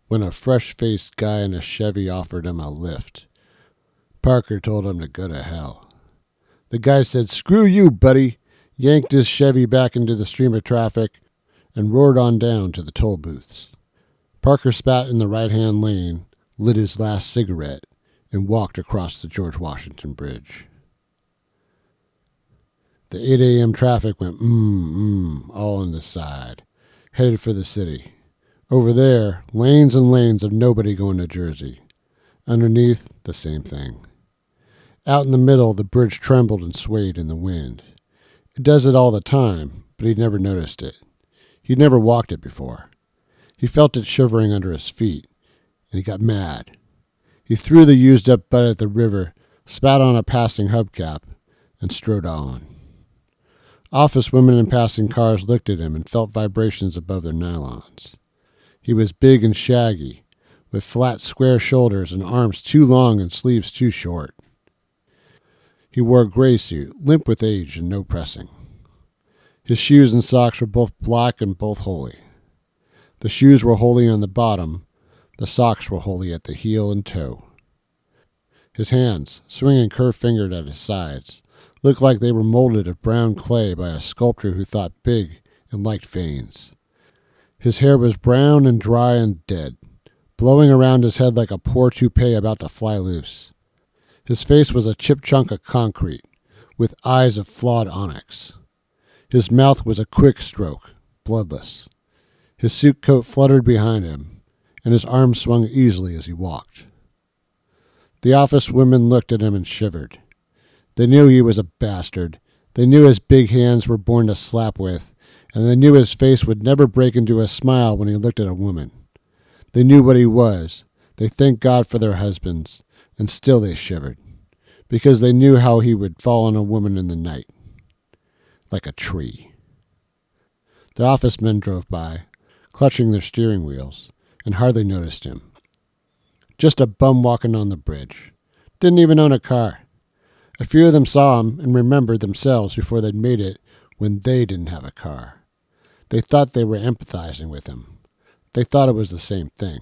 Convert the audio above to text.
when a fresh-faced guy in a Chevy offered him a lift. Parker told him to go to hell. The guy said, "Screw you, buddy," yanked his Chevy back into the stream of traffic, and roared on down to the toll booths. Parker spat in the right-hand lane, lit his last cigarette, and walked across the George Washington Bridge. The 8 a.m. traffic went all on the side, headed for the city. Over there, lanes and lanes of nobody going to Jersey. Underneath, the same thing. Out in the middle, the bridge trembled and swayed in the wind. It does it all the time, but he'd never noticed it. He'd never walked it before. He felt it shivering under his feet, and he got mad. He threw the used-up butt at the river, spat on a passing hubcap, and strode on. Office women in passing cars looked at him and felt vibrations above their nylons. He was big and shaggy, with flat, square shoulders and arms too long and sleeves too short. He wore a gray suit, limp with age and no pressing. His shoes and socks were both black and both holey. The shoes were holey on the bottom. The socks were holey at the heel and toe. His hands, swinging curve-fingered at his sides, looked like they were molded of brown clay by a sculptor who thought big and liked veins. His hair was brown and dry and dead, blowing around his head like a poor toupee about to fly loose. His face was a chipped chunk of concrete, with eyes of flawed onyx. His mouth was a quick stroke, bloodless. His suit coat fluttered behind him, and his arms swung easily as he walked. The office women looked at him and shivered. They knew he was a bastard. They knew his big hands were born to slap with, and they knew his face would never break into a smile when he looked at a woman. They knew what he was. They thanked God for their husbands, and still they shivered, because they knew how he would fall on a woman in the night, like a tree. The office men drove by, clutching their steering wheels, and hardly noticed him. Just a bum walking on the bridge. Didn't even own a car. A few of them saw him and remembered themselves before they'd made it when they didn't have a car. They thought they were empathizing with him. They thought it was the same thing.